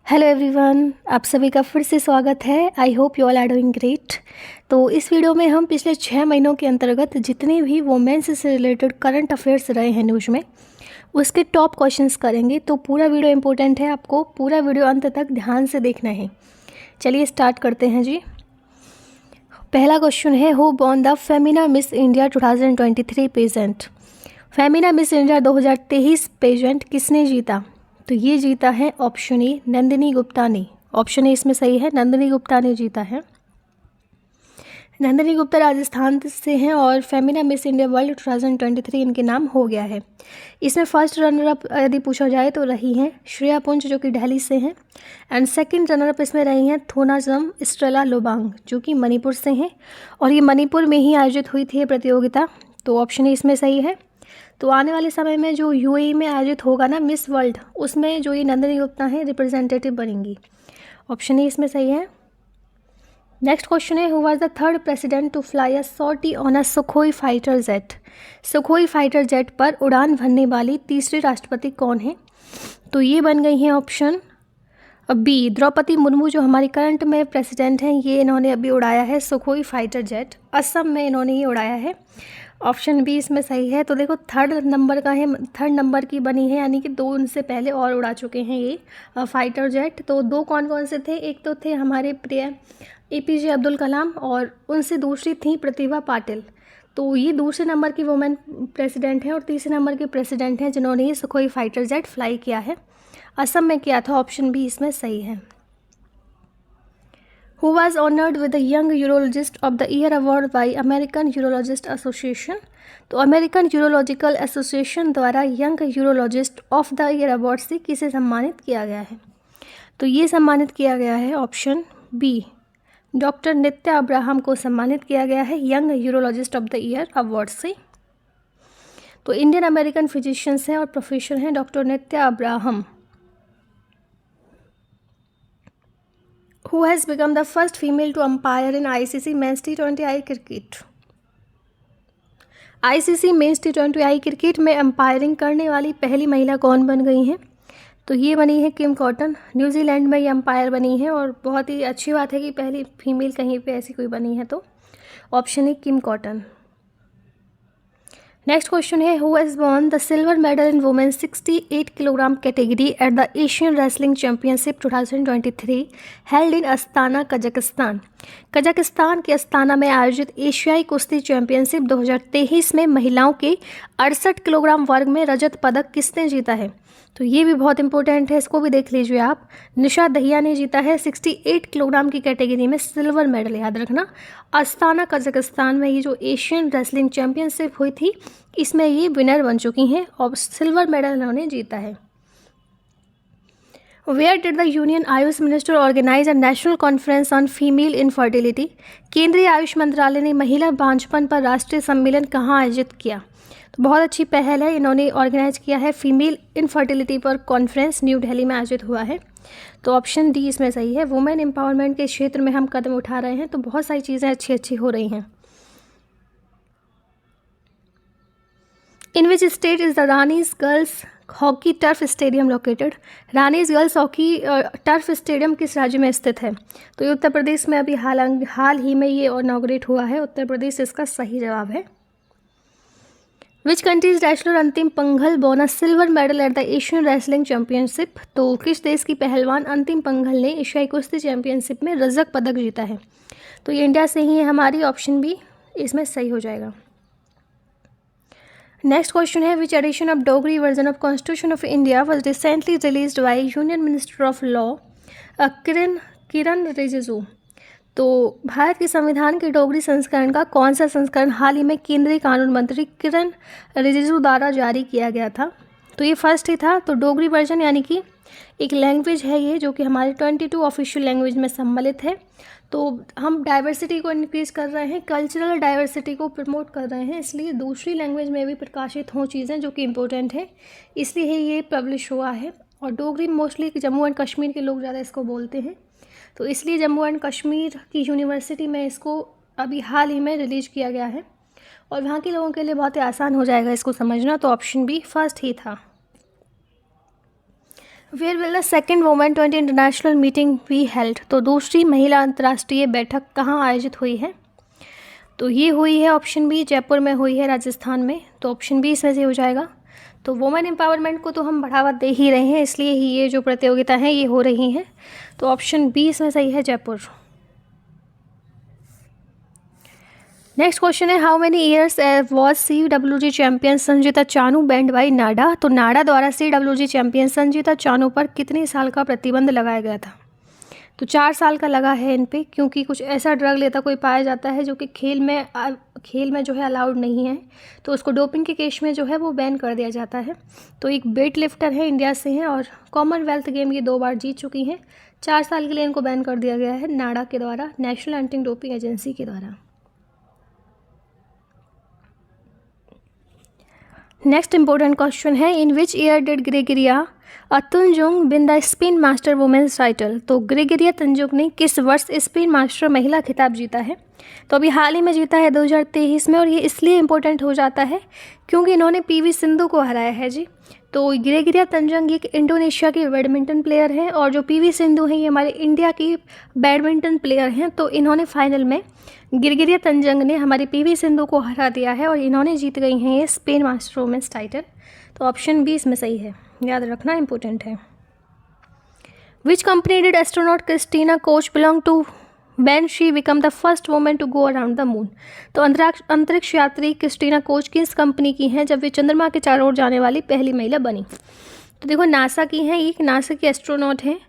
Hello everyone, आप सभी का फिर से स्वागत है। I hope you all are doing great. तो इस वीडियो में हम पिछले 6 महीनों के अंतर्गत जितने भी वुमेन्स से रिलेटेड करंट अफेयर्स रहे हैं न्यूज़ में, उसके टॉप क्वेश्चंस करेंगे। तो पूरा वीडियो इंपॉर्टेंट है, आपको पूरा वीडियो अंत तक ध्यान से देखना है। चलिए स्टार्ट करते हैं जी। पहला क्वेश्चन है, who won the Femina Miss India 2023 pageant. Femina Miss India 2023 pageant किसने जीता? तो ये जीता है ऑप्शन ए नंदिनी गुप्ता ने। ऑप्शन ए इसमें सही है, नंदिनी गुप्ता ने जीता है। नंदिनी गुप्ता राजस्थान से हैं और फेमिना मिस इंडिया वर्ल्ड 2023 इनके नाम हो गया है। इसमें फर्स्ट रनर अप यदि पूछा जाए तो रही हैं श्रेया पुंज, जो कि दिल्ली से हैं। एंड सेकंड रनर अप इसमें रही हैं थोनाजम स्टेला लोबांग, जो कि मणिपुर से हैं। और ये मणिपुर में ही आयोजित हुई थी ये प्रतियोगिता। तो ऑप्शन ए इसमें सही है। तो आने वाले समय में जो यूएई में आयोजित होगा ना मिस वर्ल्ड, उसमें जो ये नंदिनी गुप्ता हैं रिप्रेजेंटेटिव बनेंगी। ऑप्शन ए इसमें सही है। नेक्स्ट क्वेश्चन है, who was the third president to fly a sortie on a Sukhoi fighter jet. Sukhoi fighter jet पर उड़ान भरने वाली तीसरी राष्ट्रपति कौन है? तो ये बन गई हैं ऑप्शन बी द्रौपदी मुर्मू, जो हमारी करंट में प्रेसिडेंट हैं। ये इन्होंने अभी उड़ाया है सुखोई फाइटर जेट, असम में इन्होंने ये उड़ाया है। ऑप्शन बी इसमें सही है। तो देखो थर्ड नंबर का है, थर्ड नंबर की बनी है, यानी कि दो उनसे पहले और उड़ा चुके हैं ये फाइटर जेट। तो दो कौन कौन से थे? एक तो थे हमारे प्रिय एपीजे अब्दुल कलाम और उनसे दूसरी थी प्रतिभा पाटिल। तो ये दूसरे नंबर की वुमेन प्रेसिडेंट हैं और तीसरे नंबर के प्रेसिडेंट हैं जिन्होंने ये सुखोई फाइटर जेट फ्लाई किया है। असम में किया था। ऑप्शन बी इसमें सही है। Who was honored with the Young Urologist of the Year award by American Urologist Association। तो अमेरिकन यूरोलॉजिकल एसोसिएशन द्वारा young urologist of the year award से किसे सम्मानित किया गया है? तो ये सम्मानित किया गया है ऑप्शन बी डॉक्टर नित्या अब्राहम को सम्मानित किया गया है young urologist of the year award से। तो इंडियन अमेरिकन फिजिशियंस हैं और प्रोफेसर हैं doctor Nitya Abraham. Who has become the first female to umpire in ICC Men's T20I क्रिकेट। ICC मेंस T20I क्रिकेट में अंपायरिंग करने वाली पहली महिला कौन बन गई हैं? तो ये बनी है किम कॉटन। न्यूजीलैंड में ये अंपायर बनी है और बहुत ही अच्छी बात है कि पहली फीमेल कहीं पे ऐसी कोई बनी है। तो ऑप्शन है किम कॉटन। नेक्स्ट क्वेश्चन है, who has won the silver medal in women 68 kilogram category at the Asian wrestling championship 2023 held in Astana Kazakhstan. Kazakhstan के अस्ताना में आयोजित एशियाई कुश्ती चैंपियनशिप 2023 में महिलाओं के 68 किलोग्राम वर्ग में रजत पदक किसने जीता है? तो ये भी बहुत इंपॉर्टेंट है, इसको भी देख लीजिए आप। निशा दहिया ने जीता है 68 किलोग्राम की कैटेगरी में सिल्वर मेडल। याद रखना, अस्ताना कजाकिस्तान में ये जो एशियन रेसलिंग चैंपियनशिप हुई थी, इसमें ये विनर बन चुकी हैं और सिल्वर मेडल इन्होंने जीता है। Where did the union AYUSH minister organise a national conference on female infertility. केंद्रीय आयुष मंत्रालय ने महिला बांझपन पर राष्ट्रीय सम्मेलन कहाँ आयोजित किया? तो बहुत अच्छी पहल है, इन्होंने ऑर्गेनाइज किया है फीमेल इनफर्टिलिटी पर कॉन्फ्रेंस, न्यू दिल्ली में आयोजित हुआ है। तो ऑप्शन डी इसमें सही है। वुमेन एम्पावरमेंट के क्षेत्र में हम कदम उठा रहे हैं, तो बहुत सारी चीज़ें अच्छी अच्छी हो रही हैं। In which state is the Rani's girls hockey turf stadium located. Rani's girls hockey turf stadium किस राज्य में स्थित है? तो ये उत्तर प्रदेश में अभी हाल ही में ये इनॉग्रेट हुआ है। उत्तर प्रदेश इसका सही जवाब है। विच कंट्रीज रेसलर अंतिम Panghal bone a silver medal at the Asian wrestling championship. तो किस देश की पहलवान अंतिम पंघल ने एशियाई कुश्ती चैंपियनशिप में रजत पदक जीता है? तो ये इंडिया से ही है हमारी। ऑप्शन बी इसमें सही हो जाएगा। नेक्स्ट क्वेश्चन है, which edition of Dogri version of constitution of India was recently released by union minister of law Kiran Rijiju. तो भारत के संविधान के डोगरी संस्करण का कौन सा संस्करण हाल ही में केंद्रीय कानून मंत्री किरण रिजिजू द्वारा जारी किया गया था? तो ये फर्स्ट ही था। तो डोगरी वर्जन यानी कि एक लैंग्वेज है ये, जो कि हमारे 22 ऑफिशियल लैंग्वेज में सम्मिलित है। तो हम डाइवर्सिटी को इंक्रीज कर रहे हैं, कल्चरल डाइवर्सिटी को प्रमोट कर रहे हैं, इसलिए दूसरी लैंग्वेज में भी प्रकाशित हों चीज़ें जो कि इम्पोर्टेंट है, इसलिए ये पब्लिश हुआ है। और डोगरी मोस्टली जम्मू एंड कश्मीर के लोग ज़्यादा इसको बोलते हैं, तो इसलिए जम्मू एंड कश्मीर की यूनिवर्सिटी में इसको अभी हाल ही में रिलीज किया गया है और वहाँ के लोगों के लिए बहुत ही आसान हो जाएगा इसको समझना। तो ऑप्शन बी फर्स्ट ही था। Where will the second women 20 international meeting be held? तो दूसरी महिला अंतर्राष्ट्रीय बैठक कहाँ आयोजित हुई है? तो ये हुई है ऑप्शन बी, जयपुर में हुई है, राजस्थान में। तो ऑप्शन बी इसमें से हो जाएगा। तो वुमेन एम्पावरमेंट को तो हम बढ़ावा दे ही रहे हैं, इसलिए ही ये जो प्रतियोगिता है ये हो रही हैं। तो ऑप्शन बी इसमें सही है, जयपुर। नेक्स्ट क्वेश्चन है, how many years was CWG champion Sanjita Chanu banned by NADA? तो नाडा द्वारा CWG चैंपियन संजीता चानू पर कितने साल का प्रतिबंध लगाया गया था? तो 4 साल का लगा है इन पे, क्योंकि कुछ ऐसा ड्रग लेता कोई पाया जाता है जो कि खेल में जो है अलाउड नहीं है, तो उसको डोपिंग के केस में जो है वो बैन कर दिया जाता है। तो एक वेट लिफ्टर है, इंडिया से हैं और कॉमनवेल्थ गेम ये 2 बार जीत चुकी हैं। 4 साल के लिए इनको बैन कर दिया गया है नाडा के द्वारा, नेशनल एंटी डोपिंग एजेंसी के द्वारा। नेक्स्ट इंपॉर्टेंट क्वेश्चन है, in which year did Gregoria Tunjung win the spin master women's title? तो ग्रेगरिया तंजुंग ने किस वर्ष स्पिन मास्टर महिला खिताब जीता है? तो अभी हाल ही में जीता है 2023 में, और ये इसलिए इम्पोर्टेंट हो जाता है क्योंकि इन्होंने PV सिंधु को हराया है जी। तो ग्रेगरिया तंजुंग एक इंडोनेशिया की बैडमिंटन प्लेयर हैं, और जो PV सिंधु हैं ये हमारे इंडिया की बैडमिंटन प्लेयर हैं। तो इन्होंने फाइनल में ग्रेगरिया तंजुंग ने हमारी PV सिंधु को हरा दिया है, और इन्होंने जीत गई हैं ये स्पेन मास्टर वुमेन्स टाइटल। तो ऑप्शन बी इसमें सही है, याद रखना इंपॉर्टेंट है। Which company did astronaut Christina Koch belong to when she become the first women to go around the moon? तो अंतरिक्ष यात्री क्रिस्टीना कोच किस कंपनी की हैं जब वे चंद्रमा के चारों ओर जाने वाली पहली महिला बनी? तो देखो नासा की हैं, एक नासा की एस्ट्रोनॉट हैं,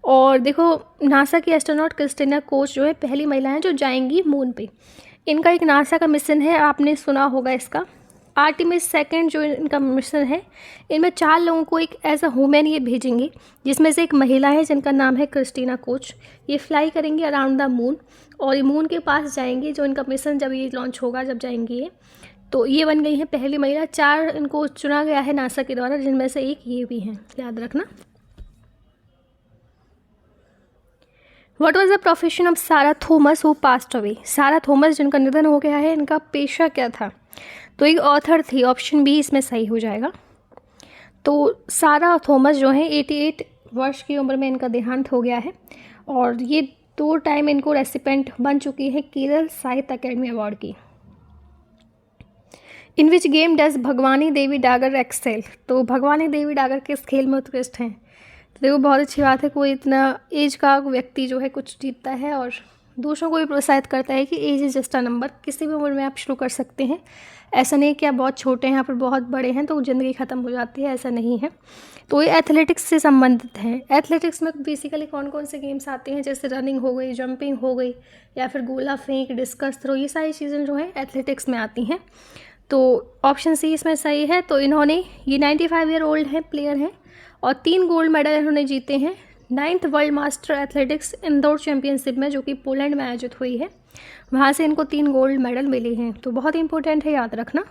और देखो नासा की एस्ट्रोनॉट क्रिस्टीना कोच जो है पहली महिला हैं जो जाएंगी मून पे। इनका एक नासा का मिशन है, आपने सुना होगा इसका, आर्टेमिस 2 जो इनका मिशन है, इनमें 4 लोगों को एक एज अ वुमेन ये भेजेंगे, जिसमें से एक महिला है जिनका नाम है क्रिस्टीना कोच। ये फ्लाई करेंगे अराउंड द मून, और ये मून के पास जाएंगे, जो इनका मिशन जब ये लॉन्च होगा, जब जाएंगी ये, तो ये बन गई है पहली महिला। 4 इनको चुना गया है नासा के द्वारा, जिनमें से एक ये भी हैं, याद रखना। What was the profession of सारा थॉमस हु पास्ड अवे? सारा थॉमस जिनका निधन हो गया है, इनका पेशा क्या था? तो एक ऑथर थी, ऑप्शन बी इसमें सही हो जाएगा। तो सारा थॉमस जो है 88 वर्ष की उम्र में इनका देहांत हो गया है, और ये 2 टाइम इनको रेसिपेंट बन चुकी है केरल साहित्य अकेडमी अवार्ड की। In which game does Bhagwani Devi Dagar excel? तो भगवानी देवी डागर किस खेल में उत्कृष्ट हैं? तो देखो बहुत अच्छी बात है, कोई इतना एज का व्यक्ति जो है कुछ जीतता है और दूसरों को भी प्रोत्साहित करता है कि age is just a number, किसी भी उम्र में आप शुरू कर सकते हैं। ऐसा नहीं कि आप बहुत छोटे हैं, यहाँ पर बहुत बड़े हैं तो ज़िंदगी ख़त्म हो जाती है, ऐसा नहीं है। तो ये एथलेटिक्स से संबंधित है। एथलेटिक्स में बेसिकली कौन कौन से गेम्स आते हैं, जैसे रनिंग हो गई, जंपिंग हो गई, या फिर गोला फेंक, डिस्कस थ्रो, ये सारी चीज़ें जो हैं एथलेटिक्स में आती हैं। तो ऑप्शन सी इसमें सही है। तो इन्होंने ये 95 ईयर ओल्ड हैं, प्लेयर हैं, और 3 गोल्ड मेडल इन्होंने जीते हैं 9th world master athletics Indore championship में, जो कि पोलैंड में आयोजित हुई है। वहाँ से इनको 3 गोल्ड मेडल मिले हैं, तो बहुत इंपॉर्टेंट है, याद रखना।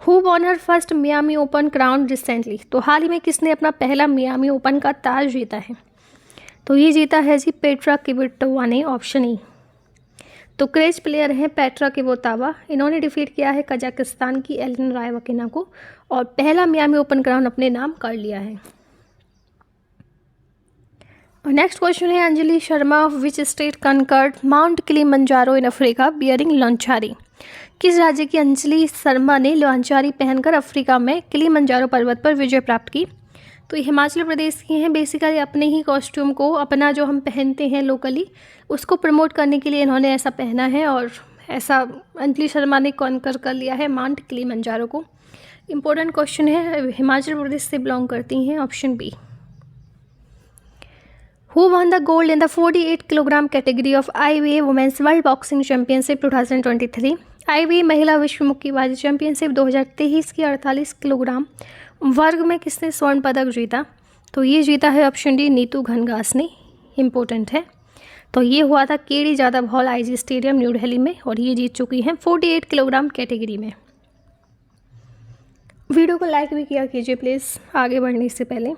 Who won her first Miami open crown recently? तो हाल ही में किसने अपना पहला मियामी ओपन का ताज जीता है? तो ये जीता है जी पेट्रा किविटोवा ने, ऑप्शन ई। तो क्रेज प्लेयर हैं पेट्रा किवोतावा, इन्होंने डिफीट किया है कजाकिस्तान की एलिना रायवकिना को, और पहला मियामी ओपन क्राउन अपने नाम कर लिया है। नेक्स्ट क्वेश्चन है, Anjali Sharma of which state conquered Mount Kilimanjaro in Africa bearing लॉन्चारी? किस राज्य की अंजलि शर्मा ने लॉन्चारी पहनकर अफ्रीका में किलिमंजारो पर्वत पर विजय प्राप्त की? तो ये हिमाचल प्रदेश की हैं। बेसिकली अपने ही कॉस्ट्यूम को, अपना जो हम पहनते हैं लोकली, उसको प्रमोट करने के लिए इन्होंने ऐसा पहना है, और ऐसा अंजलि शर्मा ने कॉन्कर कर लिया है माउंट किलिमंजारो को। इंपॉर्टेंट क्वेश्चन है, हिमाचल प्रदेश से बिलोंग करती हैं, option B. Who won the gold in the 48 kilogram category of IWA women's world boxing championship 2023? IWA महिला विश्व मुक्केबाजी चैंपियनशिप 2023 की 48 किलोग्राम वर्ग में किसने स्वर्ण पदक जीता? तो ये जीता है ऑप्शन डी नीतू घनघास ने। इंपॉर्टेंट है। तो ये हुआ था KD Jadhav hall IG stadium New Delhi में, और ये जीत चुकी हैं 48 किलोग्राम कैटेगरी में। वीडियो को लाइक भी किया कीजिए प्लीज़ आगे बढ़ने से पहले।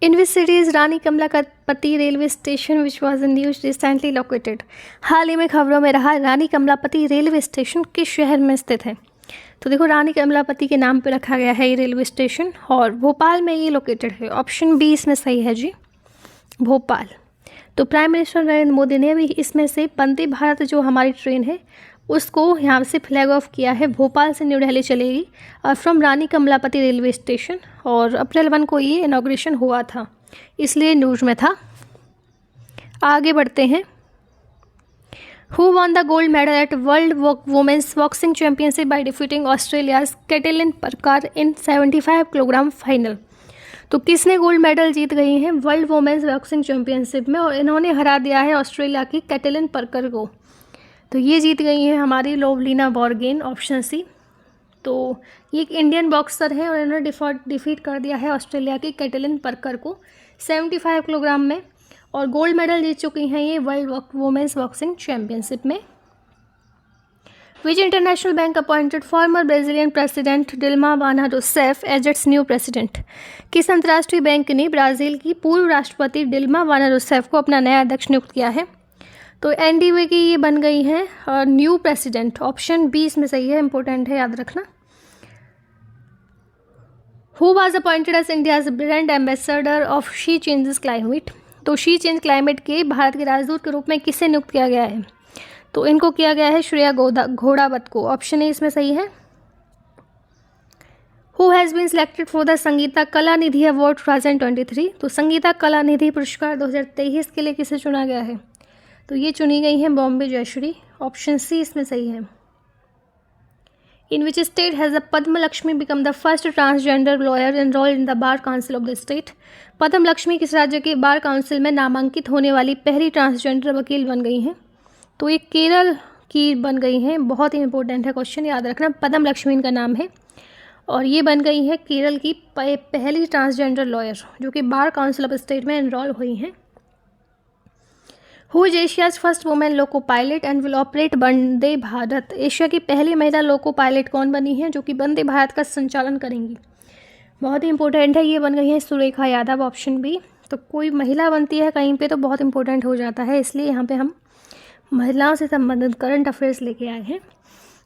In which cities Rani Kamlapati railway station which was in news recently located? हाल ही में खबरों में रहा रानी कमलापति रेलवे स्टेशन किस शहर में स्थित है? तो देखो रानी कमलापति के नाम पे रखा गया है ये रेलवे स्टेशन और भोपाल में ये लोकेटेड है। ऑप्शन बी इसमें सही है जी, भोपाल। तो प्राइम मिनिस्टर नरेंद्र मोदी ने भी इसमें से वंदे भारत जो हमारी ट्रेन है उसको यहाँ से फ्लैग ऑफ किया है। भोपाल से न्यू दिल्ली चलेगी from Rani Kamlapati railway station, और अप्रैल 1 को ये इनॉग्रेशन हुआ था, इसलिए न्यूज़ में था। आगे बढ़ते हैं। Who won the gold medal at World Women's Boxing Championship by defeating Australia's Caitlin Parker in 75 kilogram final? तो किसने गोल्ड मेडल जीत गई हैं वर्ल्ड वुमेन्स बॉक्सिंग चैंपियनशिप में, और इन्होंने हरा दिया है ऑस्ट्रेलिया की कैटलिन परकर को। तो ये जीत गई हैं हमारी लोवलिना बॉर्गेन, ऑप्शन सी। तो ये एक इंडियन बॉक्सर है और इन्होंने डिफीट कर दिया है ऑस्ट्रेलिया की कैटलिन परकर को 75 किलोग्राम में, और गोल्ड मेडल जीत चुकी हैं ये वर्ल्ड वुमेन्स बॉक्सिंग चैंपियनशिप में। Which international bank appointed former Brazilian president Dilma Vana Rousseff as its new president? किस अंतर्राष्ट्रीय बैंक ने ब्राज़ील की पूर्व राष्ट्रपति डिल्मा वाना रूसेफ को अपना नया अध्यक्ष नियुक्त किया है? तो एनडीबी की ये बन गई हैं न्यू प्रेसिडेंट। ऑप्शन बी इसमें सही है, इंपॉर्टेंट है, याद रखना। Who was appointed as India's brand ambassador of she changes climate? तो शी चेंज क्लाइमेट के भारत के राजदूत के रूप में किसे नियुक्त किया गया है? तो इनको किया गया है श्रेया घोड़ावत को। ऑप्शन ए इसमें सही है। Who has been selected for the Sangita Kala Nidhi award 2023? तो संगीता कला निधि पुरस्कार 2023 के लिए किसे चुना गया है? तो ये चुनी गई हैं बॉम्बे जयश्री। ऑप्शन सी इसमें सही है। In which state has the Padma Lakshmi become the first transgender lawyer enrolled in the Bar Council of the state? पद्म लक्ष्मी किस राज्य के बार काउंसिल में नामांकित होने वाली पहली ट्रांसजेंडर वकील बन गई हैं? तो ये केरल की बन गई हैं। बहुत ही इंपॉर्टेंट है क्वेश्चन, याद रखना। पद्म लक्ष्मी इनका नाम है और ये बन गई है केरल की पहली ट्रांसजेंडर लॉयर जो कि बार काउंसिल ऑफ स्टेट में एनरोल हुई हैं। Who is Asia's first women loco pilot and will operate Vande Bharat? Asia की पहली महिला लोको पायलट कौन बनी है जो कि वंदे भारत का संचालन करेंगी? बहुत ही इंपॉर्टेंट है, ये बन गई है सुरेखा यादव। Option B. तो कोई महिला बनती है कहीं पे तो बहुत इंपॉर्टेंट हो जाता है, इसलिए यहाँ पे हम महिलाओं से संबंधित करंट अफेयर्स लेके आए हैं।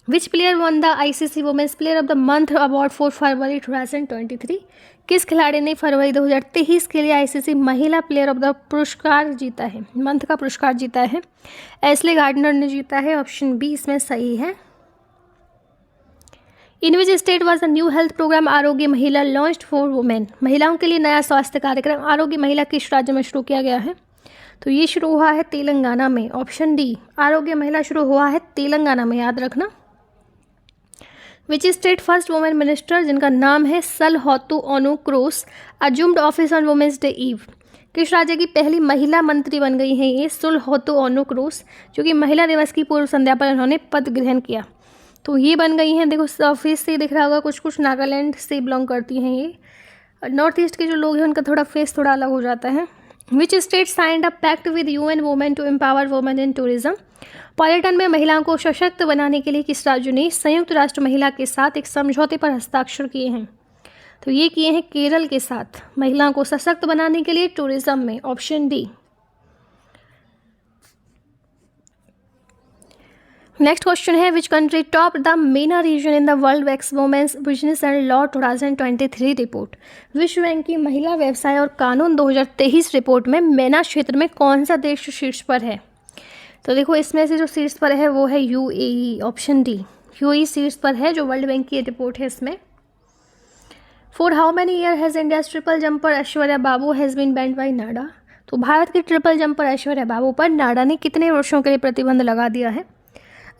Which player won the ICC women's player of the month award for February 2023? किस खिलाड़ी ने फरवरी 2023 के लिए आईसीसी महिला प्लेयर ऑफ द पुरस्कार जीता है, मंथ का पुरस्कार जीता है? एस्ले गार्डनर ने जीता है। ऑप्शन बी इसमें सही है। In which state was the new health program Arogya Mahila launched for women? महिलाओं के लिए नया स्वास्थ्य कार्यक्रम आरोग्य महिला किस राज्य में शुरू किया गया है? तो ये शुरू हुआ है तेलंगाना में। ऑप्शन डी, आरोग्य महिला शुरू हुआ है तेलंगाना में, याद रखना। Which state first women minister जिनका नाम है Salhoutuonuo Kruse assumed office on women's day eve? किस राज्य की पहली महिला मंत्री बन गई हैं ये सलहोतु ओनुक्रोस, जो कि महिला दिवस की पूर्व संध्या पर उन्होंने पद ग्रहण किया? तो ये बन गई हैं, देखो फेस से दिख रहा होगा, कुछ नागालैंड से बिलोंग करती हैं ये। नॉर्थ ईस्ट के जो लोग हैं उनका थोड़ा फेस थोड़ा अलग हो जाता है। Which state signed a pact with UN women to empower women in tourism? पर्यटन में महिलाओं को सशक्त बनाने के लिए किस राज्य ने संयुक्त राष्ट्र महिला के साथ एक समझौते पर हस्ताक्षर किए हैं? तो ये किए हैं केरल के साथ, महिलाओं को सशक्त बनाने के लिए टूरिज्म में। Option D. नेक्स्ट क्वेश्चन है which country top the MENA region in the world wax women's business and law 2023 report? विश्व बैंक की महिला व्यवसाय और कानून 2023 रिपोर्ट में MENA क्षेत्र में कौन सा देश शीर्ष पर है? तो देखो इसमें से जो शीर्ष पर है वो है UAE। ऑप्शन डी, UAE शीर्ष पर है जो वर्ल्ड बैंक की रिपोर्ट है इसमें। For how many year has India's triple jumper Aishwarya Babu has been banned by NADA? तो भारत के ट्रिपल जंपर ऐश्वर्या बाबू पर नाडा ने कितने वर्षों के लिए प्रतिबंध लगा दिया है?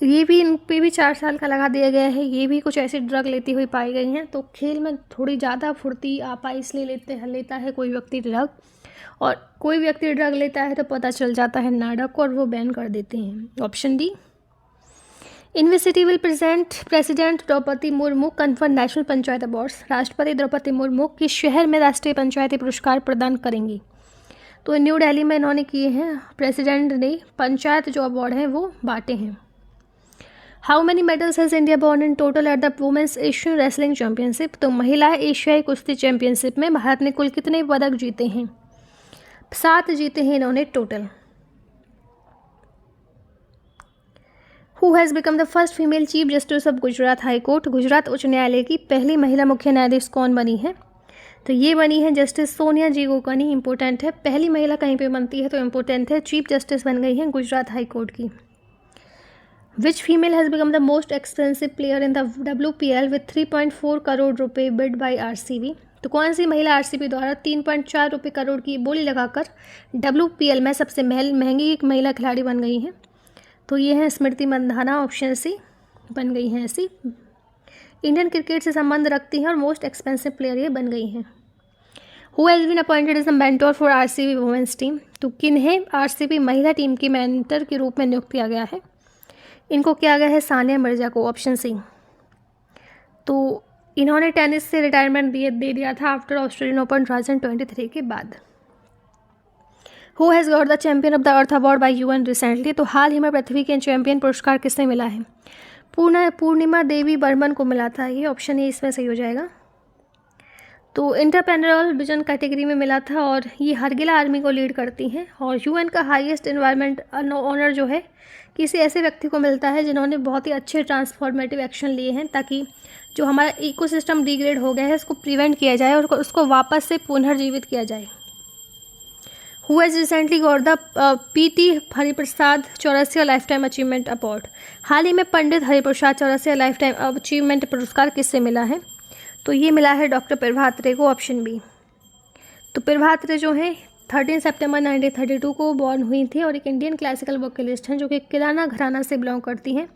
ये भी इन पे भी 4 साल का लगा दिया गया है। ये भी कुछ ऐसी ड्रग लेती हुई पाई गई हैं, तो खेल में थोड़ी ज़्यादा फुर्ती आ पाए इसलिए लेता है कोई व्यक्ति ड्रग, और कोई व्यक्ति ड्रग लेता है तो पता चल जाता है नाडा को और वो बैन कर देते हैं। Option D. In which city will president Droupadi Murmu confer national panchayat awards? राष्ट्रपति द्रौपदी मुर्मू किस शहर में राष्ट्रीय पंचायती पुरस्कार प्रदान करेंगी? तो न्यू दिल्ली में इन्होंने किए हैं, प्रेसिडेंट ने पंचायत जो अवार्ड हैं वो बांटे हैं। How many medals has India won in total at the women's Asian wrestling championship? तो महिला एशियाई कुश्ती चैंपियनशिप में भारत ने कुल कितने पदक जीते हैं? 7 जीते हैं इन्होंने total. Who has become the first female chief justice of Gujarat high court, Gujarat उच्च न्यायालय की पहली महिला मुख्य न्यायाधीश कौन बनी है? तो ये बनी है जस्टिस सोनिया जी गोकानी। इंपॉर्टेंट है, पहली महिला कहीं पे बनती है तो इम्पोर्टेंट है। चीफ जस्टिस बन गई हैं गुजरात हाई कोर्ट की। Which female has become the most expensive player in the WPL with 3.4 crore रुपए बिड बाई RCB? तो कौन सी महिला RCB द्वारा 3.4 रुपये करोड़ की बोली लगाकर WPL में सबसे महंगी एक महिला खिलाड़ी बन गई हैं? तो ये है स्मृति मंधाना, ऑप्शन सी बन गई हैं ऐसी। इंडियन क्रिकेट से संबंध रखती हैं और मोस्ट एक्सपेंसिव प्लेयर ये बन गई हैं। Who has been appointed as the mentor for RCB women's team? तो किन्हें RCB महिला टीम की मेंटर के रूप में नियुक्त किया गया है? इनको किया गया है सानिया मिर्जा को, ऑप्शन सी। तो इन्होंने टेनिस से रिटायरमेंट दे दिया था आफ्टर ऑस्ट्रेलियन ओपन 2023 के बाद। Who has got the champion of the earth award bye UN recently? तो हाल ही में पृथ्वी के चैंपियन पुरस्कार किसने मिला है? पूर्णिमा देवी बर्मन को मिला था। ये ऑप्शन ए इसमें सही हो जाएगा। तो इंटरप्रेन्योरल विजन कैटेगरी में मिला था और ये हरगिला आर्मी को लीड करती हैं। और UN का हाईएस्ट एनवायरनमेंट ऑनर जो है किसी ऐसे व्यक्ति को मिलता है जिन्होंने बहुत ही अच्छे ट्रांसफॉर्मेटिव एक्शन लिए हैं ताकि जो हमारा इकोसिस्टम डिग्रेड हो गया है उसको प्रिवेंट किया जाए और उसको वापस से पुनर्जीवित किया जाए। Who has recently got the PT Hariprasad Chaurasia life time achievement award? हाल ही में Pandit Hariprasad Chaurasia life time achievement पुरस्कार किससे मिला है? तो ये मिला है डॉक्टर प्रभात को, ऑप्शन बी। तो प्रभात जो हैं 13 सितंबर 1932 को बॉर्न हुई थी और एक इंडियन क्लासिकल वोकलिस्ट हैं जो कि किराना घराना से बिलोंग करती हैं।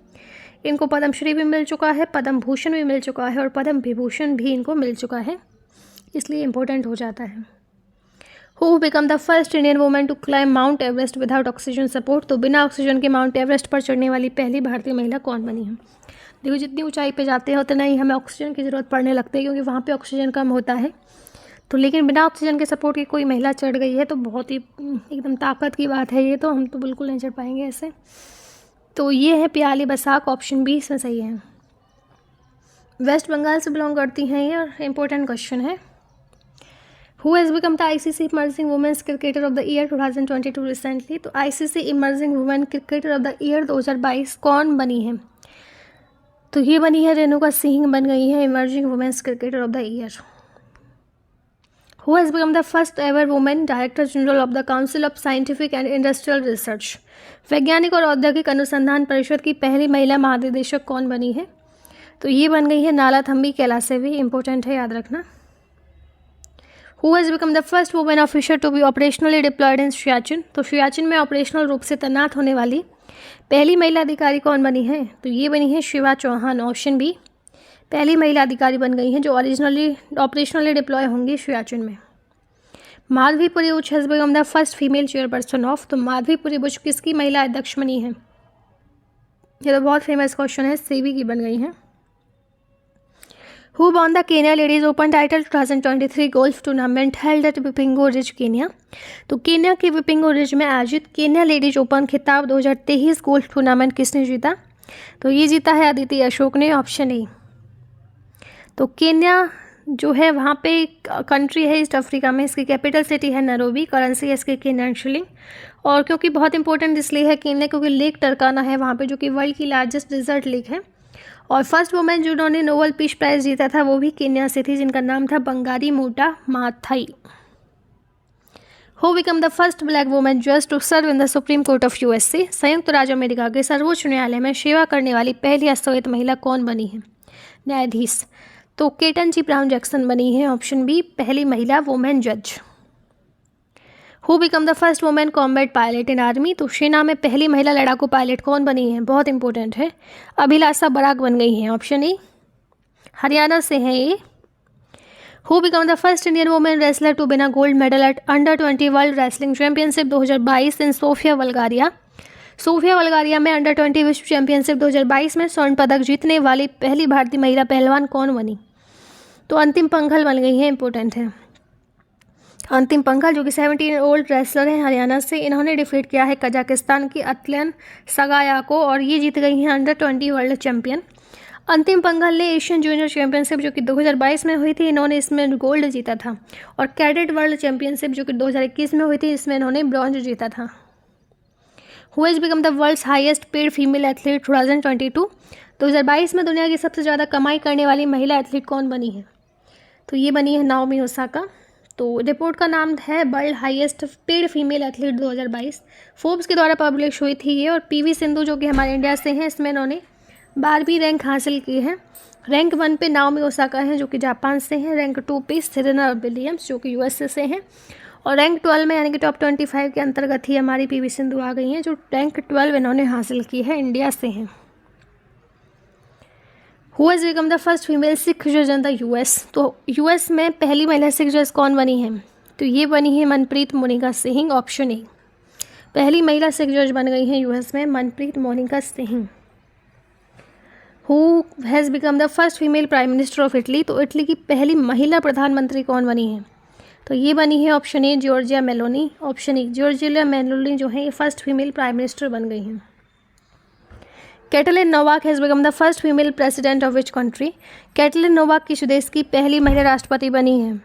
इनको पद्मश्री भी मिल चुका है, पद्म भूषण भी मिल चुका है और पद्म विभूषण भी इनको मिल चुका है, इसलिए इम्पोर्टेंट हो जाता है। Who become the first Indian women to climb Mount Everest without oxygen support? तो बिना ऑक्सीजन के माउंट एवरेस्ट पर चढ़ने वाली पहली भारतीय महिला कौन बनी है? देखो, जितनी ऊंचाई पे जाते हैं उतना ही हमें ऑक्सीजन की ज़रूरत पड़ने लगती है क्योंकि वहाँ पे ऑक्सीजन कम होता है। तो लेकिन बिना ऑक्सीजन के सपोर्ट की कोई महिला चढ़ गई है तो बहुत ही एकदम ताकत की बात है ये, तो हम तो बिल्कुल नहीं चढ़ पाएंगे ऐसे। तो ये है प्याली बसाक, ऑप्शन बी इसमें सही है। वेस्ट बंगाल से बिलोंग करती हैं ये और इम्पोर्टेंट क्वेश्चन है। Who has become the ICC emerging women's cricketer of the year 2022 recently? तो ICC emerging women cricketer of the year 2022 कौन बनी है? तो ये बनी है रेणुका सिंह, बन गई है emerging women's cricketer of the year. Who has become the first ever women director general of the council of scientific and industrial research? वैज्ञानिक और औद्योगिक अनुसंधान परिषद की पहली महिला महानिदेशक कौन बनी है? तो ये बन गई है नाला थम्बी कैलासेवी, इंपॉर्टेंट है, याद रखना। Who has become the first women officer to be operationally deployed in Siachen? तो सियाचिन में ऑपरेशनल रूप से तैनात होने वाली पहली महिला अधिकारी कौन बनी है? तो ये बनी है शिवा चौहान, ऑप्शन बी। पहली महिला अधिकारी बन गई हैं जो ऑपरेशनली डिप्लॉय होंगी सियाचिन में। Madhabi Puri Buch has become the first female chairperson of? तो माधवीपुरी बुच किसकी महिला अध्यक्ष बनी है? ये तो बहुत फेमस क्वेश्चन है, सेबी की बन गई हैं। Who won the Kenya ladies open title 2023 golf tournament held at Vipingo Ridge Kenya? तो केन्या के विपिंगो रिज में आयोजित केन्या लेडीज ओपन खिताब 2023 गोल्फ टूर्नामेंट किसने जीता? तो ये जीता है अदिति अशोक ने, ऑप्शन ए। तो केन्या जो है वहाँ पे कंट्री है ईस्ट अफ्रीका में, इसकी कैपिटल सिटी है नैरोबी, करेंसी है इसकी केन्यन शिलिंग। और क्योंकि बहुत इंपॉर्टेंट इसलिए है केन्या क्योंकि लेक टरकाना है वहाँ पे जो कि वर्ल्ड की लार्जेस्ट डिजर्ट लेक है। और फर्स्ट वुमेन जिन्होंने नोबेल पीस प्राइज़ जीता था वो भी केन्या से थी, जिनका नाम था Wangari Muta Maathai. Who become the first black women जज to serve in the supreme court of USA? संयुक्त राज्य अमेरिका के सर्वोच्च न्यायालय में सेवा करने वाली पहली अश्वेत महिला कौन बनी है न्यायाधीश? तो केटन ब्राउन जैक्सन बनी है, ऑप्शन बी, पहली महिला वुमेन जज। Who become the first women combat pilot in army? तो सेना में पहली महिला लड़ाकू पायलट कौन बनी है? बहुत इंपॉर्टेंट है, अभिलाषा बराक बन गई हैं, ऑप्शन ए। हरियाणा से हैं ये। Who become the first Indian women wrestler to win a gold medal at under twenty world wrestling championship 2022 in Sofia Bulgaria? Sofia Bulgaria में अंडर-20 विश्व चैंपियनशिप 2022 में स्वर्ण पदक जीतने वाली पहली भारतीय महिला पहलवान कौन बनी? तो अंतिम पंघल बन गई है, इंपॉर्टेंट है। अंतिम पंघल जो कि 17 ओल्ड रेसलर हैं हरियाणा से, इन्होंने डिफीट किया है कजाकिस्तान की अतलियन सगाया को और ये जीत गई हैं अंडर-20 वर्ल्ड चैंपियन। अंतिम पंघल ने एशियन जूनियर चैंपियनशिप जो कि 2022 में हुई थी, इन्होंने इसमें गोल्ड जीता था। और कैडेट वर्ल्ड चैंपियनशिप जो कि 2021 में हुई थी, इसमें इन्होंने ब्रॉन्ज जीता था। Who has become the world's highest paid female athlete 2022? 2022 में दुनिया की सबसे ज़्यादा कमाई करने वाली महिला एथलीट कौन बनी है? तो ये बनी है नाओमी ओसाका। तो रिपोर्ट का नाम है world highest paid female athlete 2022। Forbes के द्वारा पब्लिश हुई थी ये। और पीवी सिंधु जो कि हमारे इंडिया से हैं, इसमें इन्होंने 12वीं रैंक हासिल की है। रैंक 1 पे नाओमी ओसाका हैं जो कि जापान से हैं। रैंक 2 पे सेरेना विलियम्स जो कि यूएसए से हैं। और रैंक 12 में यानी कि टॉप 25 के अंतर्गत ही हमारी पीवी सिंधु आ गई हैं, जो रैंक 12 इन्होंने हासिल की है, इंडिया से हैं। Who has become the first female Sikh जज इन द यूएस? तो यूएस में पहली महिला सिख जज कौन बनी है? तो ये बनी है मनप्रीत मोनिका सिंह, ऑप्शन ए। पहली महिला सिख जज बन गई हैं यूएस में Manpreet Monika Singh. Who has become the first female prime minister of Italy? तो इटली की पहली महिला प्रधानमंत्री कौन बनी है? तो ये बनी है option A Giorgia Meloni. Option A Giorgia Meloni जो है ये फर्स्ट फीमेल प्राइम मिनिस्टर बन गई हैं। Katalin Novak has become the first female president of which country? Katalin Novak किस देश की पहली महिला राष्ट्रपति बनी है?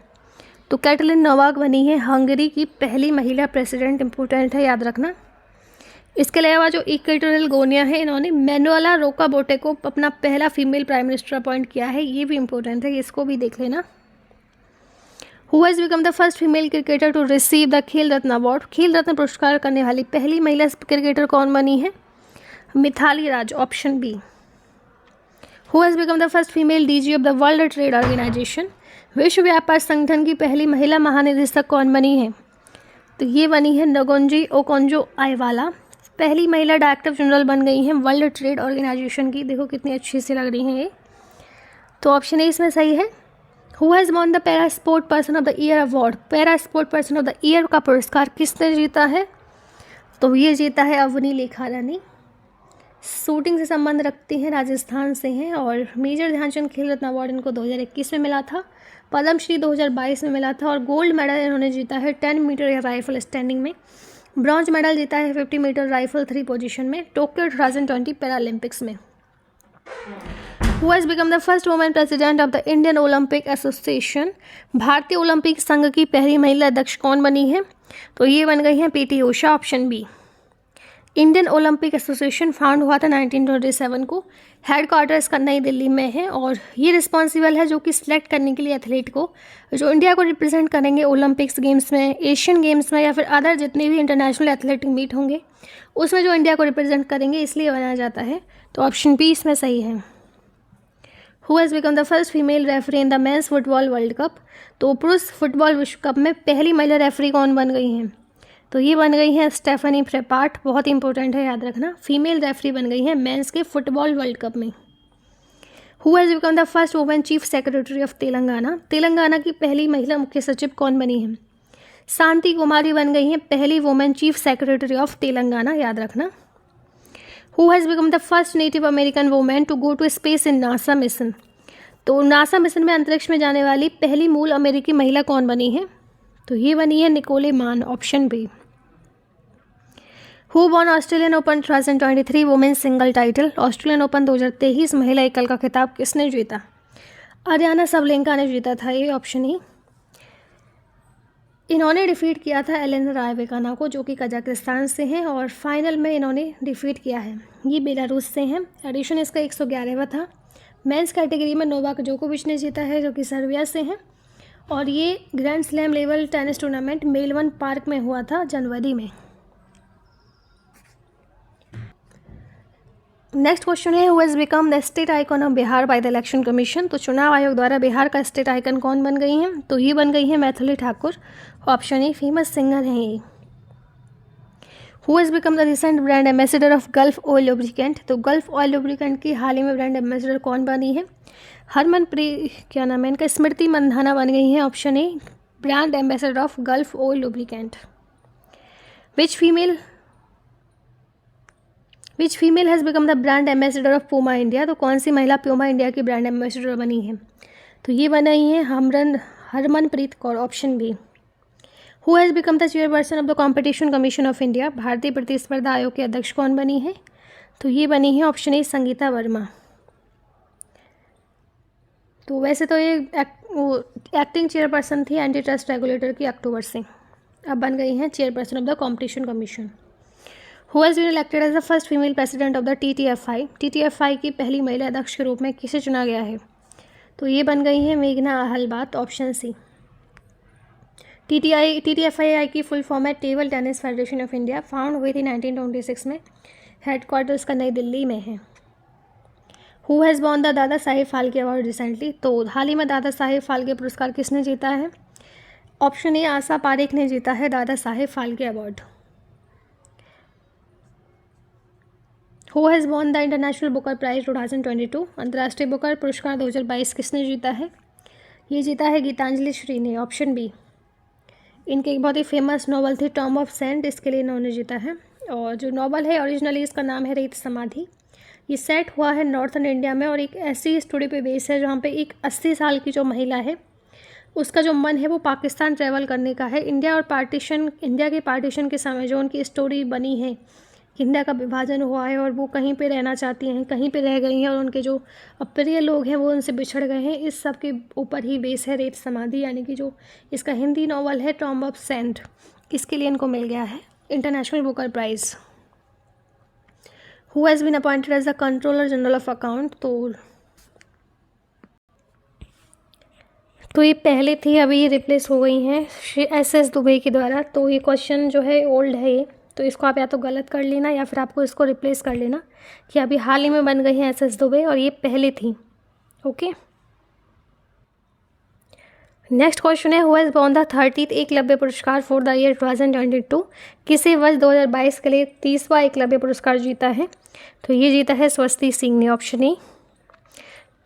तो कैटलिन नोवाक बनी है हंगरी की पहली महिला प्रेसिडेंट। इंपॉर्टेंट है, याद रखना। इसके अलावा जो इक्वेटोरियल गोनिया है, इन्होंने मैनुएला रोकाबोटे को अपना पहला फीमेल प्राइम मिनिस्टर अपॉइंट किया है। ये भी इंपॉर्टेंट है, इसको भी देख लेना। Who has become the first female cricketer to receive the Khel Ratna award? खेल रत्न पुरस्कार करने वाली पहली महिला क्रिकेटर कौन बनी है? Mithali Raj, option B. Who has become the first female DG of the world trade organization? विश्व व्यापार संगठन की पहली महिला महानिदेशक कौन बनी है? तो ये बनी है नगोंजी ओकोंजो आइवाला। पहली महिला डायरेक्टर जनरल बन गई हैं वर्ल्ड ट्रेड ऑर्गेनाइजेशन की। देखो कितनी अच्छी से लग रही हैं ये। तो ऑप्शन ए इसमें सही है। Who has won the para sport person of the year award? Para sport person of the year का पुरस्कार किसने जीता है? तो ये जीता है अवनी लेखा रानी। शूटिंग से संबंध रखती हैं, राजस्थान से हैं। और मेजर ध्यानचंद खेल रत्न अवार्ड इनको 2021 में मिला था। पद्मश्री 2022 में मिला था। और गोल्ड मेडल इन्होंने जीता है 10 मीटर या राइफल स्टैंडिंग में। ब्रॉन्ज मेडल जीता है 50 मीटर राइफल 3 पोजीशन में टोक्यो 2020 पैरालंपिक्स में। Who has become the first women president of the Indian Olympic association? भारतीय ओलंपिक संघ की पहली महिला अध्यक्ष कौन बनी है? तो ये बन गई हैं PT Usha, option B. Indian Olympic association found हुआ था 1927 को। हेड क्वार्टर इसका नई दिल्ली में है। और ये रिस्पॉन्सिबल है जो कि सिलेक्ट करने के लिए एथलीट को जो इंडिया को रिप्रेजेंट करेंगे ओलंपिक्स गेम्स में, एशियन गेम्स में या फिर अदर जितने भी इंटरनेशनल एथलेटिक मीट होंगे उसमें जो इंडिया को रिप्रेजेंट करेंगे, इसलिए बनाया जाता है। तो ऑप्शन बी इसमें सही है। Who has become the first female referee in the mains football world cup? तो पुरुष फुटबॉल विश्व कप में पहली महिला रेफरी कौन बन गई हैं? तो ये बन गई हैं स्टेफनी प्रेपार्ट। बहुत इंपॉर्टेंट है, याद रखना। फीमेल रेफरी बन गई हैं मेंस के फुटबॉल वर्ल्ड कप में। Who has become the first women chief secretary of Telangana? Telangana की पहली महिला मुख्य सचिव कौन बनी है? शांति कुमारी बन गई हैं पहली women chief secretary of Telangana, याद रखना। Who has become the first native American women to go to space in NASA mission? तो नासा मिशन में अंतरिक्ष में जाने वाली पहली मूल अमेरिकी महिला कौन बनी है? तो ये बनी है Nicole Mann, option B. Who won Australian Open 2023 women single title? Australian Open 2023 महिला एकल का खिताब किसने जीता? अरियाना सबलेंका ने जीता था ये, ऑप्शन ही। इन्होंने डिफीट किया था एलेना रायवेकाना को जो कि कजाकिस्तान से हैं। और फाइनल में इन्होंने डिफीट किया है। ये बेलारूस से हैं। एडिशन इसका 111वां था। मेंस कैटेगरी में नोवाक जोकोविच ने जीता है जो कि सर्बिया से हैं। और ये grand slam level tennis tournament Melbourne park में हुआ था जनवरी में। नेक्स्ट क्वेश्चन है who has become the state icon of Bihar by the election commission? तो चुनाव आयोग द्वारा बिहार का स्टेट आइकन कौन बन गई हैं? तो ये बन गई हैं Maithili Thakur, option A. Famous singer हैं ये। Who has become the recent brand ambassador of Gulf oil lubricant? तो गल्फ ऑयल लुब्रिकेंट की हाल ही में ब्रांड एम्बेसडर कौन बनी है? क्या नाम है इनका? स्मृति मंधाना बन गई हैं, option A. Brand ambassador of Gulf oil lubricant. Which female has become the brand ambassador of Puma India? तो कौन सी महिला पूमा इंडिया की ब्रांड एम्बेसडर बनी है? तो ये बनाई है Harmanpreet Kaur, option B. Who has become the chairperson of the competition commission of India? भारतीय प्रतिस्पर्धा आयोग के अध्यक्ष कौन बनी है? तो ये बनी है ऑप्शन ए संगीता वर्मा। तो वैसे तो ये एक्टिंग चेयरपर्सन थी एंटी ट्रस्ट रेगुलेटर की अक्टूबर से, अब बन गई हैं chairperson of the competition commission. Who has been elected as the first female president of the TTFI? TTFI की पहली महिला अध्यक्ष के रूप में किसे चुना गया है? तो ये बन गई है मेघना अहलबात, ऑप्शन सी। TTFI की फुल फॉर्म है table tennis federation of India, found हुई थी 1926 में, हेडक्वार्टर उसका नई दिल्ली में है। Who has won the Dada Saheb Phalke award recently? तो हाल ही में दादा साहेब फाल्के पुरस्कार किसने जीता है? ऑप्शन ए आशा पारेख ने जीता है Dadasaheb Phalke award. Who has won the international Booker prize 2022? अंतर्राष्ट्रीय बुकर पुरस्कार 2022 किसने जीता है? ये जीता है गीतांजलि श्री ने, ऑप्शन बी। इनके एक बहुत ही फेमस नॉवल थी टॉम ऑफ सेंट, इसके लिए इन्होंने जीता है। और जो नॉवल है ओरिजिनली इसका नाम है रेत समाधि। ये सेट हुआ है नॉर्थन इंडिया में और एक ऐसी स्टोरी पे बेस है जहाँ पे एक 80 साल की जो महिला है उसका जो मन है वो पाकिस्तान ट्रैवल करने का है। इंडिया के पार्टीशन के समय जो उनकी स्टोरी बनी है, इंडिया का विभाजन हुआ है और वो कहीं पे रहना चाहती हैं, कहीं पे रह गई हैं और उनके जो प्रिय लोग हैं वो उनसे बिछड़ गए हैं, इस सब के ऊपर ही बेस है रेत समाधि, यानी कि जो इसका हिंदी नॉवल है टॉम ऑफ सेंट, इसके लिए इनको मिल गया है International Booker Prize. Who has been appointed as the controller general of account? तो ये पहले थी, अभी ये रिप्लेस हो गई हैं SS दुबे के द्वारा। तो ये क्वेश्चन जो है ओल्ड है ये, तो इसको आप या तो गलत कर लेना या फिर आपको इसको रिप्लेस कर लेना कि अभी हाल ही में बन गई हैं SS दुबे और ये पहले थी। ओके, नेक्स्ट क्वेश्चन है who has won the 30th Eklavya पुरस्कार फॉर द ईयर 2022? किसे वर्ष 2022 के लिए 30वां एकलव्य पुरस्कार जीता है? तो ये जीता है स्वस्ति सिंह ने, ऑप्शन ए।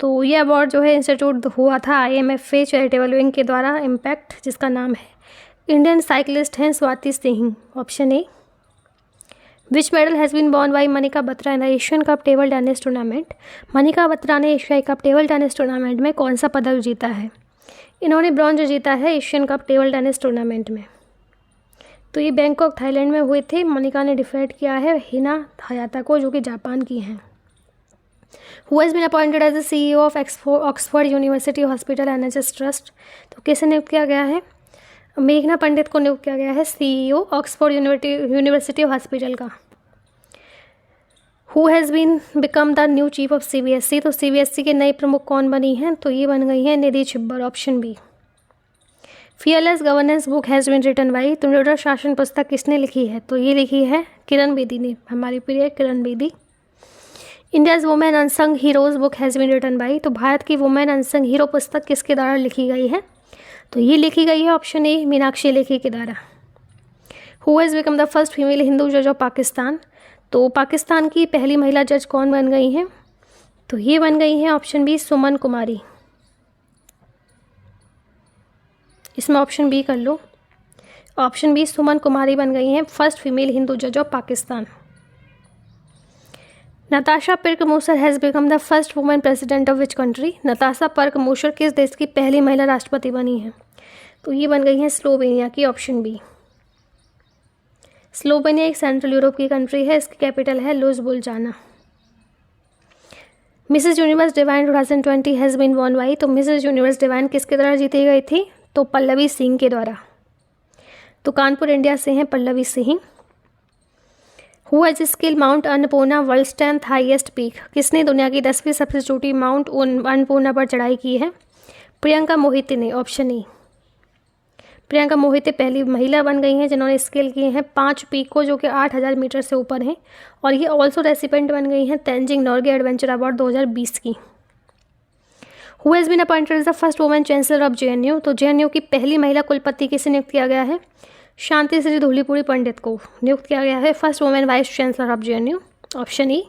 तो ये अवार्ड जो है इंस्टीट्यूट हुआ था IMFA चैरिटेबल विंग के द्वारा, इम्पैक्ट, जिसका नाम है। इंडियन साइकिलिस्ट हैं Swati Singh, option A. Which medal has been won by Manika Batra in the Asian cup table tennis tournament? Manika Batra ने एशियाई कप टेबल टेनिस टूर्नामेंट में कौन सा पदक जीता है? इन्होंने ब्रॉन्ज जीता है Asian cup table tennis tournament में। तो ये बैंकॉक थाईलैंड में हुए थे। मनिका ने डिफीट किया है हिना हयाता को, जो कि जापान की हैं। Who has been appointed as the CEO of Oxford University Hospital NHS trust? तो किसे नियुक्त किया गया है? मेघना पंडित को नियुक्त किया गया है CEO ऑक्सफोर्ड यूनिवर्सिटी हॉस्पिटल का। Who has been become the new chief of CBSE? तो CBSE के नए प्रमुख कौन बनी हैं? तो ये बन गई हैं Nidhi Chhibber, option B. Fearless governance book has been written by? तो निर्दोष शासन पुस्तक किसने लिखी है? तो ये लिखी है किरण बेदी ने, हमारी प्रिय Kiran Bedi. India's women unsung heroes book has been written by? तो भारत की वुमेन अनसंग हीरो पुस्तक किसके द्वारा लिखी गई है? तो ये लिखी गई है ऑप्शन ए मीनाक्षी लेखी के द्वारा। Who has become the first female Hindu जज ऑफ पाकिस्तान? तो पाकिस्तान की पहली महिला जज कौन बन गई हैं? तो ये बन गई हैं ऑप्शन बी सुमन कुमारी। इसमें ऑप्शन बी कर लो, ऑप्शन बी सुमन कुमारी बन गई हैं फर्स्ट फीमेल हिंदू जज of Pakistan. Natasha Pirc Musar has become the first women president of which country? Natasha Pirc Musar किस देश की पहली महिला राष्ट्रपति बनी है? तो ये बन गई हैं स्लोवेनिया की, ऑप्शन बी। स्लोवेनिया एक सेंट्रल यूरोप की कंट्री है, इसकी कैपिटल है Ljubljana. Mrs Universe Divine 2020 has been won by? तो मिसेज यूनिवर्स डिवाइन किसके द्वारा जीती गई थी? तो पल्लवी सिंह के द्वारा। तो कानपुर इंडिया से हैं Pallavi Singh. Who has scale mount Annapurna world strength highest peak? किसने दुनिया की 10वीं सबसे चोटी माउंट अन्नपूर्णा पर चढ़ाई की है? प्रियंका मोहिते ने, ऑप्शन ए। प्रियंका मोहिते पहली महिला बन गई हैं जिन्होंने स्केल किए हैं 5 पीक को, जो कि 8000 मीटर से ऊपर हैं, और ये ऑल्सो रेसिपेंट बन गई हैं तेंजिंग नोर्गे एडवेंचर अवार्ड 2020 की। Who has been appointed as the first women chancellor of JNU? तो JNU की पहली महिला कुलपति किसे नियुक्त किया गया है? शांति श्री धूलीपुरी पंडित को नियुक्त किया गया है first women vice chancellor of JNU, option E.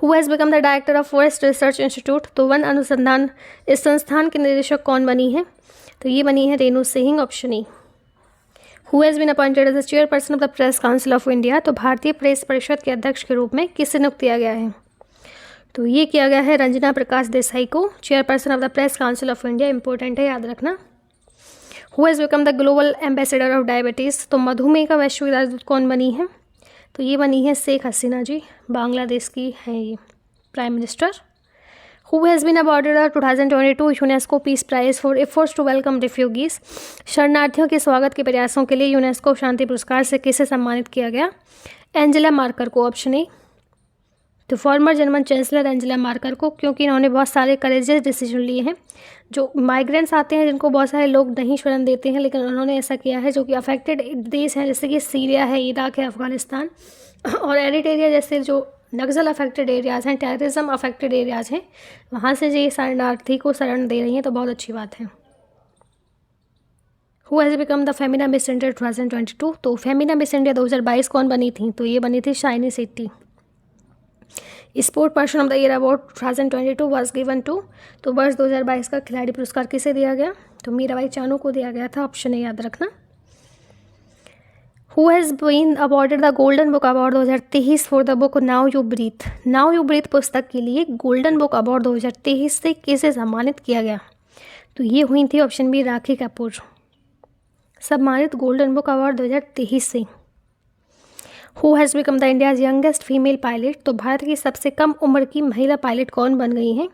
Who has become the director of forest research institute? तो वन अनुसंधान इस संस्थान के निदेशक कौन बनी है? तो ये बनी है Renu Singh, option E. Who has been appointed as the chairperson of the press council of India? तो भारतीय प्रेस परिषद के अध्यक्ष के रूप में किसे नियुक्त किया गया है? तो ये किया गया है रंजना प्रकाश देसाई को, chairperson of the press council of India, important है, याद रखना। Who has become the global ambassador of diabetes? तो मधुमेह का वैश्विक राजदूत कौन बनी है? तो ये बनी है शेख हसीना जी, बांग्लादेश की हैं ये prime minister. Who has been awarded the 2022 UNESCO peace prize for efforts to welcome refugees. शरणार्थियों के स्वागत के प्रयासों के लिए यूनेस्को शांति पुरस्कार से किसे सम्मानित किया गया? एंजेला मार्कर को, ऑप्शन ए। तो farmer German chancellor Angela marker को, क्योंकि इन्होंने बहुत सारे करेजियस डिसीजन लिए हैं। जो माइग्रेंट्स आते हैं जिनको बहुत सारे लोग नहीं शरण देते हैं, लेकिन उन्होंने ऐसा किया है, जो कि अफेक्टेड देश हैं जैसे कि सीरिया है, इराक है, अफगानिस्तान और एरिट्रिया जैसे जो नक्सल अफेक्टेड एरियाज़ हैं, टेररिज्म अफेक्टेड एरियाज़ हैं, वहाँ से ये शरणार्थी को शरण दे रही हैं, तो बहुत अच्छी बात है। Who has become the Femina Miss India 2022। तो फेमिना मिस इंडिया 2022 कौन बनी थी? तो ये बनी थी Shiny Shetty. Sport person of the year award 2022 was given to. तो वर्ष 2022 का खिलाड़ी पुरस्कार किसे दिया गया? तो मीराबाई चानू को दिया गया था, ऑप्शन ए याद रखना। Who has been awarded the golden book award 2023 for the book now you breathe. Now you breathe पुस्तक के लिए गोल्डन बुक अवार्ड 2023 से किसे सम्मानित किया गया? तो ये हुई थी ऑप्शन बी राखी कपूर, सम्मानित गोल्डन बुक अवार्ड 2023 से। Who has become the India's youngest female pilot. तो भारत की सबसे कम उम्र की महिला पायलट कौन बन गई हैं?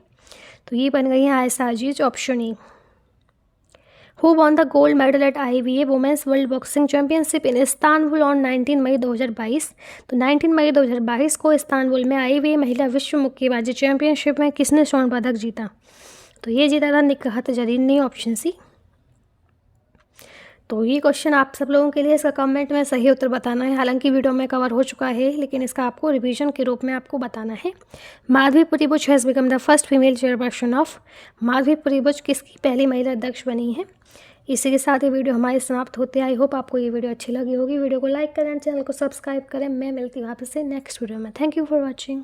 तो ये बन गई हैं Ayesha Aziz, option A. Who won the gold medal at IWA women's world boxing championship in Istanbul on 19 May 2022। तो 19 मई 2022 को इस्तानबुल में IWA महिला विश्व मुक्केबाजी चैंपियनशिप में किसने स्वर्ण पदक जीता? तो ये जीता था निकहत जरीन ने, ऑप्शन सी। तो ये क्वेश्चन आप सब लोगों के लिए इसका कमेंट में सही उत्तर बताना है। हालांकि वीडियो में कवर हो चुका है, लेकिन इसका आपको रिवीजन के रूप में आपको बताना है। Madhabi Puri Buch has become the first female chairperson of. Madhabi Puri Buch किसकी पहली महिला अध्यक्ष बनी है? इसी के साथ ये वीडियो हमारी समाप्त होते हैं। आई होप आपको ये वीडियो अच्छी लगी होगी। वीडियो को लाइक करें, चैनल को सब्सक्राइब करें। मैं मिलती हूँ आपसे नेक्स्ट वीडियो में। Thank you for watching.